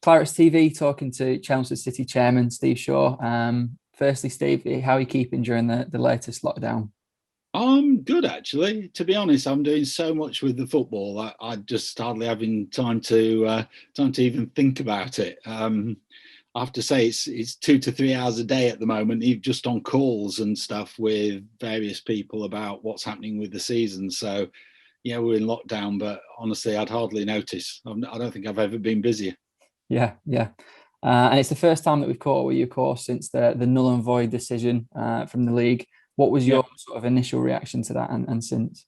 Clarets TV talking to Chelmsford City Chairman Steve Shore. Firstly, Steve, how are you keeping during the latest lockdown? I'm good, actually. To be honest, I'm doing so much with the football that I just hardly having time to even think about it. I have to say it's 2 to 3 hours a day at the moment, even just on calls and stuff with various people about what's happening with the season. So yeah, we're in lockdown, but honestly, I'd hardly notice. I don't think I've ever been busier. Yeah, yeah. And it's the first time that we've caught with you, of course, since the null and void decision from the league. What was Yeah. your sort of initial reaction to that and since?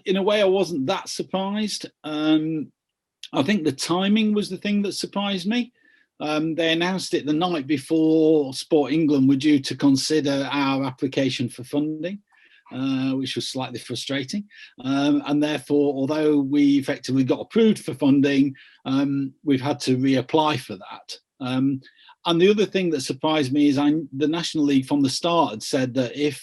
In a way, I wasn't that surprised. I think the timing was the thing that surprised me. They announced it the night before Sport England were due to consider our application for funding, which was slightly frustrating. And therefore, although we effectively got approved for funding, we've had to reapply for that. And the other thing that surprised me is the National League from the start had said that if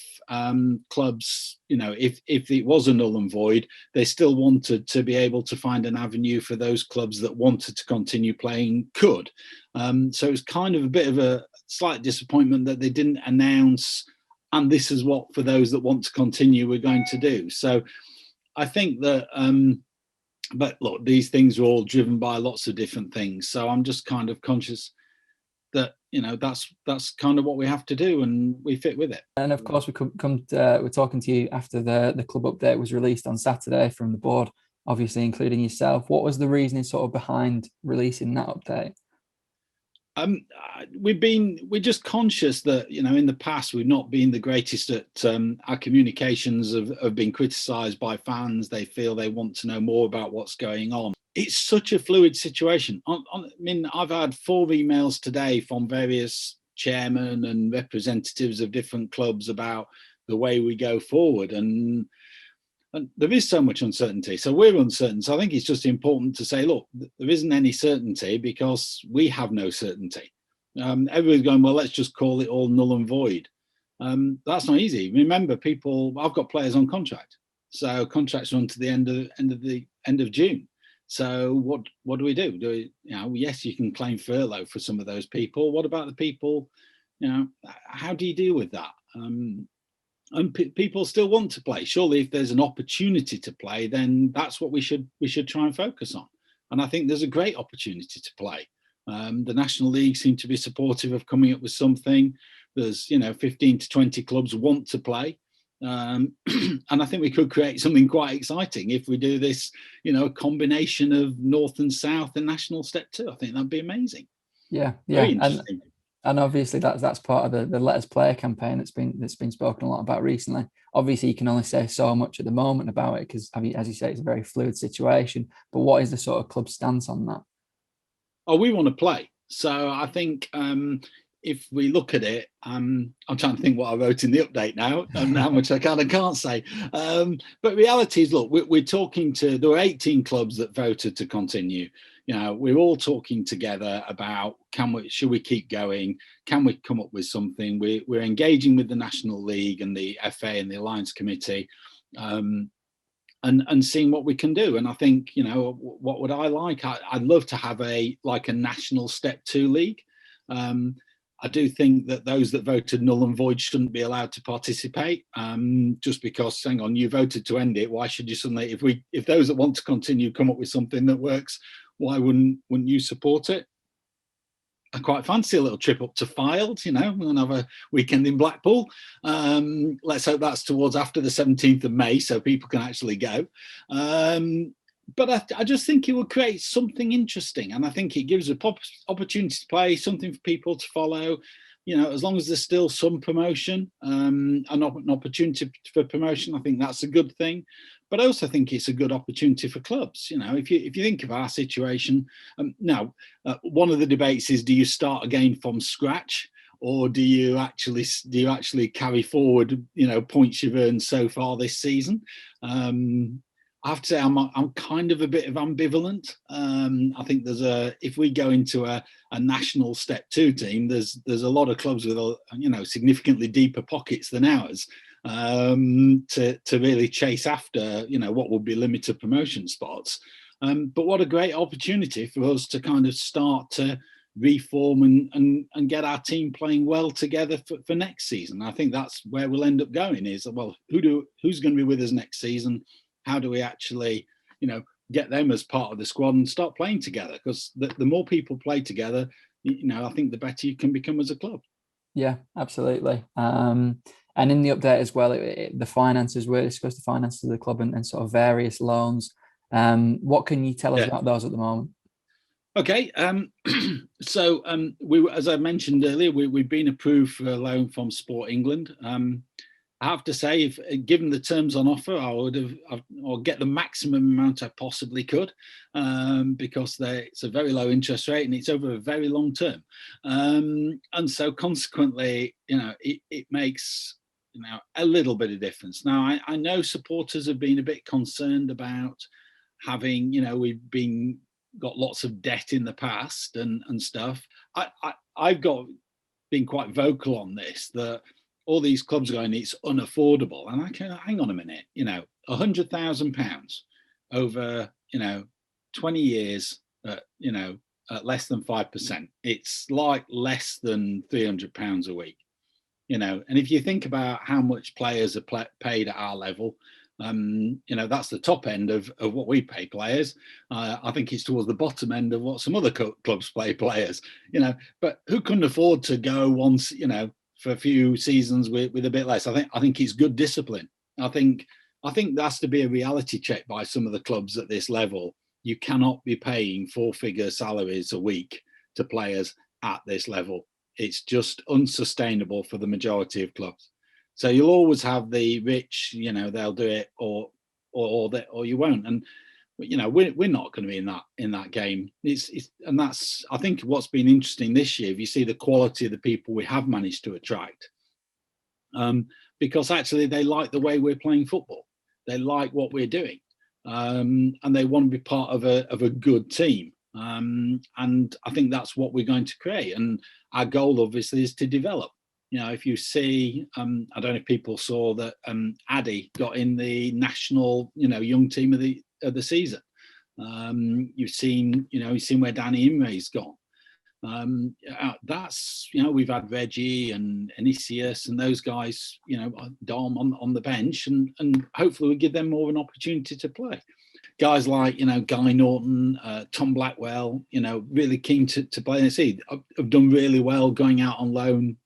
clubs, if it was a null and void, they still wanted to be able to find an avenue for those clubs that wanted to continue playing could. So it was kind of a bit of a slight disappointment that they didn't announce, and this is what, for those that want to continue, we're going to do. So I think that, but look, these things are all driven by lots of different things. So I'm just kind of conscious that that's kind of what we have to do, and we fit with it. And of course, we're talking to you after the club update was released on Saturday from the board, obviously including yourself. What was the reasoning sort of behind releasing that update? We're just conscious that in the past we've not been the greatest at our communications have been criticised by fans. They feel they want to know more about what's going on. It's such a fluid situation. I mean, I've had 4 emails today from various chairmen and representatives of different clubs about the way we go forward, and there is so much uncertainty. So we're uncertain. So I think it's just important to say, look, there isn't any certainty because we have no certainty. Everybody's going, well, let's just call it all null and void. That's not easy. Remember, I've got players on contract, so contracts run to the end of June. So what do we do? Yes, you can claim furlough for some of those people. What about the people? How do you deal with that? And people still want to play. Surely, if there's an opportunity to play, then that's what we should try and focus on. And I think there's a great opportunity to play. The National League seem to be supportive of coming up with something. There's 15 to 20 clubs want to play. And I think we could create something quite exciting if we do this, a combination of North and South and National Step 2. I think that'd be amazing. Yeah. Very interesting. And obviously that's part of the Let Us Play campaign that's been spoken a lot about recently. Obviously, you can only say so much at the moment about it because, as you say, it's a very fluid situation. But what is the sort of club stance on that? Oh, we want to play. So I think if we look at it, I'm trying to think what I wrote in the update now and how much I can and can't say. But reality is, look, we're talking there were 18 clubs that voted to continue. We're all talking together about should we keep going? Can we come up with something? We're engaging with the National League and the FA and the Alliance Committee, and seeing what we can do. And I think, what would I like? I'd love to have a national Step 2 league. I do think that those that voted null and void shouldn't be allowed to participate, just because, hang on, you voted to end it. Why should you suddenly, if those that want to continue come up with something that works, why wouldn't you support it? I quite fancy a little trip up to Fylde, we're going to have a weekend in Blackpool. Let's hope that's towards after the 17th of May so people can actually go. But I just think it will create something interesting, and I think it gives an opportunity to play, something for people to follow. As long as there's still some promotion, an opportunity for promotion, I think that's a good thing. But I also think it's a good opportunity for clubs. If you think of our situation now, one of the debates is: do you start again from scratch, or do you actually carry forward points you've earned so far this season? I have to say I'm kind of a bit of ambivalent. I think if we go into a national Step 2 team, there's a lot of clubs with significantly deeper pockets than ours to really chase after what would be limited promotion spots. But what a great opportunity for us to kind of start to reform and get our team playing well together for next season. I think that's where we'll end up going is, well, who's going to be with us next season? How do we actually, get them as part of the squad and start playing together? Because the more people play together, I think the better you can become as a club. Yeah, absolutely. And in the update as well, the finances were discussed, the finances of the club and sort of various loans. What can you tell us about those at the moment? Okay, so we, as I mentioned earlier, we've been approved for a loan from Sport England. I have to say, if given the terms on offer, I would have, or get the maximum amount I possibly could, because it's a very low interest rate and it's over a very long term, and so consequently, it makes a little bit of difference. Now, I know supporters have been a bit concerned about having, we've got lots of debt in the past and stuff. I've been quite vocal on this, that all these clubs going, it's unaffordable. And I can, hang on a minute, £100,000 over, 20 years, at less than 5%. It's like less than £300 a week, and if you think about how much players are paid at our level, that's the top end of what we pay players. I think it's towards the bottom end of what some other clubs pay players, but who couldn't afford to go once, for a few seasons with a bit less? I think it's good discipline. I think there has to be a reality check by some of the clubs at this level. You cannot be paying 4-figure salaries a week to players at this level. It's just unsustainable for the majority of clubs. So you'll always have the rich, they'll do it, or you won't. And we're not going to be in that game. And that's, I think, what's been interesting this year. If you see the quality of the people we have managed to attract, because actually they like the way we're playing football. They like what we're doing, and they want to be part of a good team. And I think that's what we're going to create. And our goal, obviously, is to develop. If you see, I don't know if people saw that Addy got in the national, young team of the season. You've seen where Danny Imre's gone. That's, we've had Reggie and Anisius and those guys, Dom on the bench, and hopefully we give them more of an opportunity to play. Guys like, Guy Norton, Tom Blackwell, really keen to play. And see, have done really well going out on loan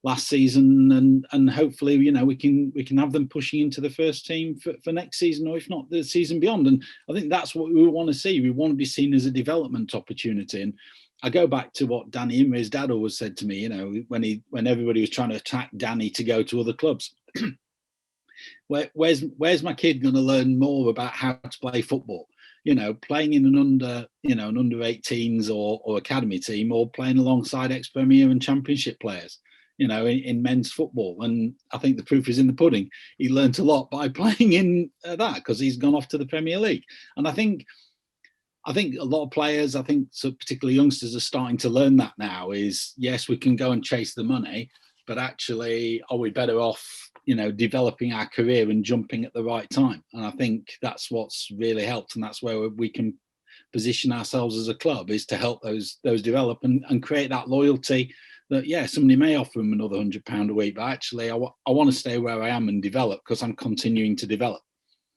last season, and hopefully, we can have them pushing into the first team for next season, or if not, the season beyond. And I think that's what we want to see. We want to be seen as a development opportunity. And I go back to what Danny Imre's dad always said to me, when everybody was trying to attack Danny to go to other clubs. Where's my kid going to learn more about how to play football? Playing in an under 18s or academy team, or playing alongside ex-Premier and Championship players, in men's football. And I think the proof is in the pudding. He learnt a lot by playing in that, because he's gone off to the Premier League. And I think a lot of players, so particularly youngsters, are starting to learn that now. Is, yes, we can go and chase the money, but actually, are we better off, developing our career and jumping at the right time? And I think that's what's really helped, and that's where we can position ourselves as a club, is to help those develop and create that loyalty. That, yeah, somebody may offer them another £100 a week, but actually, I want to stay where I am and develop, because I'm continuing to develop.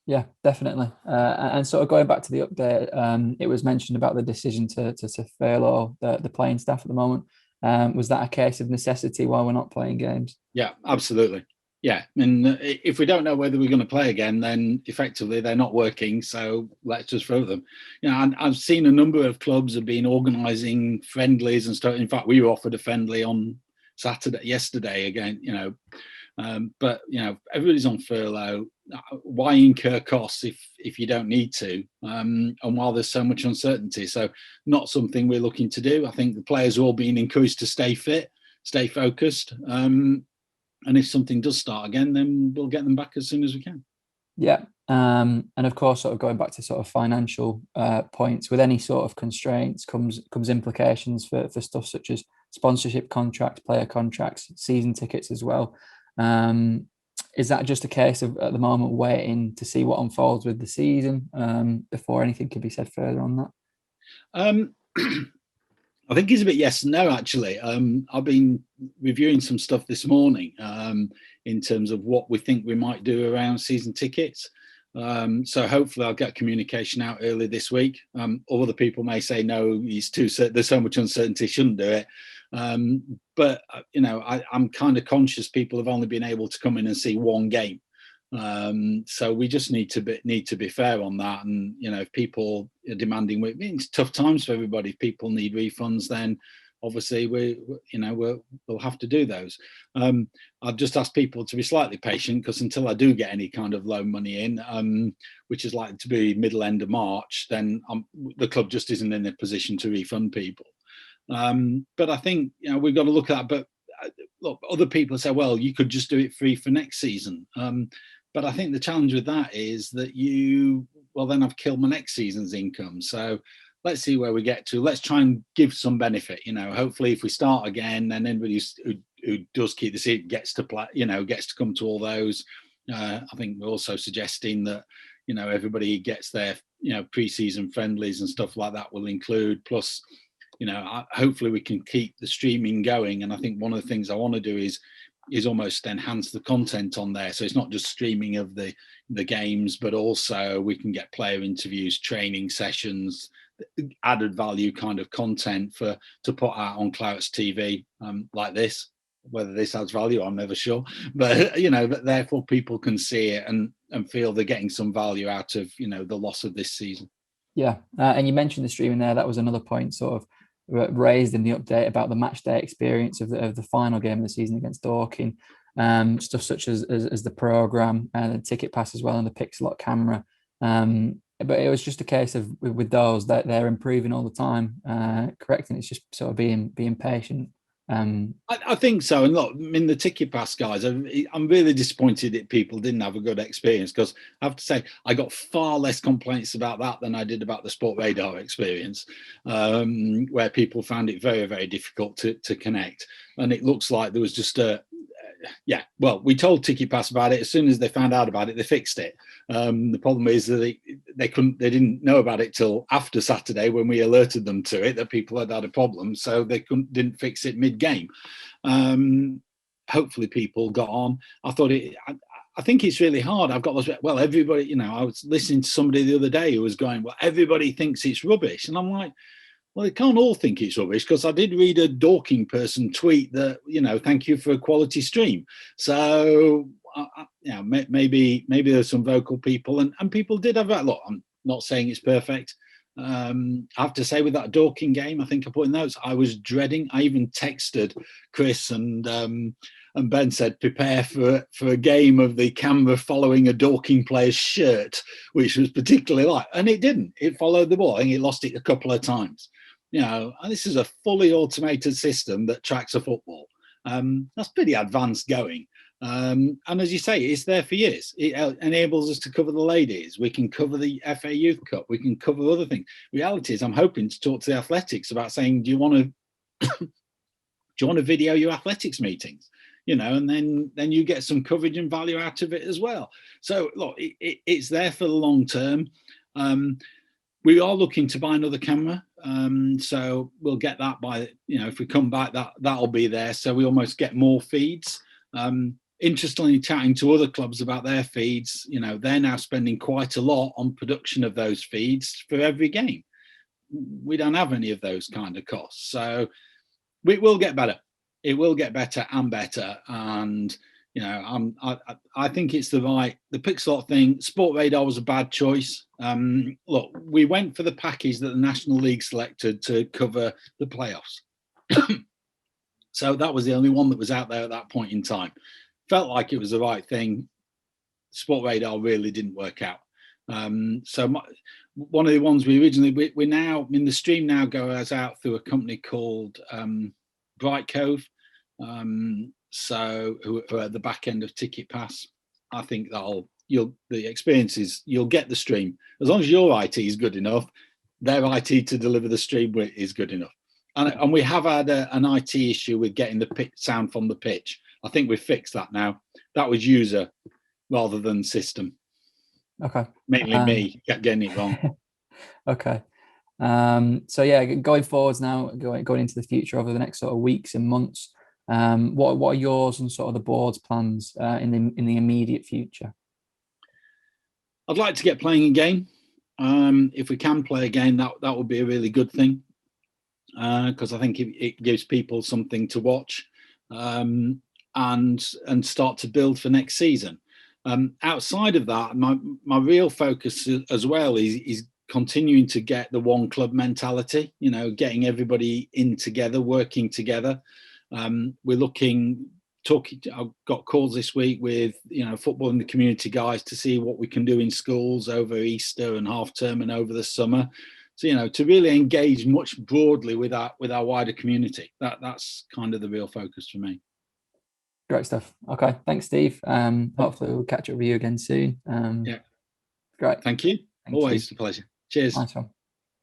Yeah, definitely. And sort of going back to the update, it was mentioned about the decision to furlough the playing staff at the moment. Was that a case of necessity while we're not playing games? Yeah, absolutely. Yeah, and if we don't know whether we're going to play again, then effectively they're not working. So let's just throw them. And I've seen a number of clubs have been organising friendlies and stuff. In fact, we were offered a friendly on yesterday again. But everybody's on furlough. Why incur costs if you don't need to? And while there's so much uncertainty, so not something we're looking to do. I think the players are all being encouraged to stay fit, stay focused. And if something does start again, then we'll get them back as soon as we can. Yeah. And of course, sort of going back to sort of financial points, with any sort of constraints comes implications for stuff such as sponsorship contracts, player contracts, season tickets as well. Is that just a case of at the moment waiting to see what unfolds with the season before anything can be said further on that? Um, I think it's a bit yes and no, actually. I've been reviewing some stuff this morning in terms of what we think we might do around season tickets. So hopefully I'll get communication out early this week. Other people may say, no, there's so much uncertainty, shouldn't do it. But I'm kind of conscious people have only been able to come in and see one game. So we just need to be fair on that. And if people are demanding, it's tough times for everybody. If people need refunds, then obviously we'll have to do those. I've just asked people to be slightly patient, because until I do get any kind of loan money in, which is likely to be middle end of March, then the club just isn't in a position to refund people. But I think we've got to look at that. But look, other people say, well, you could just do it free for next season. But I think the challenge with that is that then I've killed my next season's income. So let's see where we get to. Let's try and give some benefit. Hopefully if we start again, then anybody who does keep the seat gets to play, gets to come to all those. I think we're also suggesting that, everybody gets their, pre-season friendlies and stuff like that will include. Plus, hopefully we can keep the streaming going. And I think one of the things I want to do is almost enhance the content on there. So it's not just streaming of the games, but also we can get player interviews, training sessions, added value kind of content to put out on Clarets TV like this. Whether this adds value, I'm never sure. But, but therefore people can see it and feel they're getting some value out of, the loss of this season. Yeah. And you mentioned the streaming there. That was another point sort of raised in the update about the match day experience of the final game of the season against Dorking. Stuff such as the program and the ticket pass as well, and the Pixelot camera. But it was just a case of with those that they're improving all the time, correct? And it's just sort of being patient. I think so. And look, the ticket pass guys, I'm really disappointed that people didn't have a good experience, because I have to say I got far less complaints about that than I did about the Sport Radar experience, where people found it very, very difficult to connect. And it looks like there was just we told Ticket Pass about it. As soon as they found out about it, they fixed it. The problem is that they didn't know about it till after Saturday, when we alerted them to it that people had a problem, so they didn't fix it mid-game. Hopefully people got on. I think it's really hard. I've got those, well, everybody, I was listening to somebody the other day who was going, well, everybody thinks it's rubbish. And I'm like, well, they can't all think it's rubbish, because I did read a Dorking person tweet that, thank you for a quality stream. So, maybe there's some vocal people, and people did have that. Look, I'm not saying it's perfect. I have to say, with that Dorking game, I think I put in notes, I was dreading. I even texted Chris and Ben, said, prepare for a game of the camera following a Dorking player's shirt, which was particularly light. And it didn't. It followed the ball. I think it lost it a couple of times. This is a fully automated system that tracks a football. That's pretty advanced going. And as you say, it's there for years. It enables us to cover the ladies. We can cover the FA Youth Cup. We can cover other things. Reality is, I'm hoping to talk to the athletics about saying, do you want to video your athletics meetings? And then you get some coverage and value out of it as well. So look, it's there for the long term. We are looking to buy another camera. So we'll get that by, if we come back, that'll be there. So we almost get more feeds. Interestingly, chatting to other clubs about their feeds, they're now spending quite a lot on production of those feeds for every game. We don't have any of those kind of costs. So we will get better. It will get better and better. And, I think it's the Pixelot thing. Sport Radar was a bad choice. Look, we went for the package that the National League selected to cover the playoffs. So that was the only one that was out there at that point in time. Felt like it was the right thing. Sport Radar really didn't work out. One of the ones we originally, we're now, the stream now goes out through a company called Bright Cove. So who are at the back end of Ticket Pass. I think the experience is, you'll get the stream. As long as your IT is good enough, their IT to deliver the stream is good enough. And we have had an IT issue with getting the sound from the pitch. I think we've fixed that now. That was user rather than system. Okay. Mainly me kept getting it wrong. Okay. So yeah, going forwards now, going into the future over the next sort of weeks and months, what are yours and sort of the board's plans in the immediate future? I'd like to get playing again. If we can play again, that would be a really good thing, because I think it gives people something to watch, and start to build for next season. Outside of that, my real focus as well is continuing to get the one club mentality, getting everybody in together, working together. We're I've got calls this week with, football in the community guys to see what we can do in schools over Easter and half term and over the summer. So, to really engage much broadly with our wider community. That's kind of the real focus for me. Great stuff. Okay. Thanks, Steve. Hopefully we'll catch up with you again soon. Yeah. Great. Thank you. Thank Always you. a pleasure. Cheers. Nice one.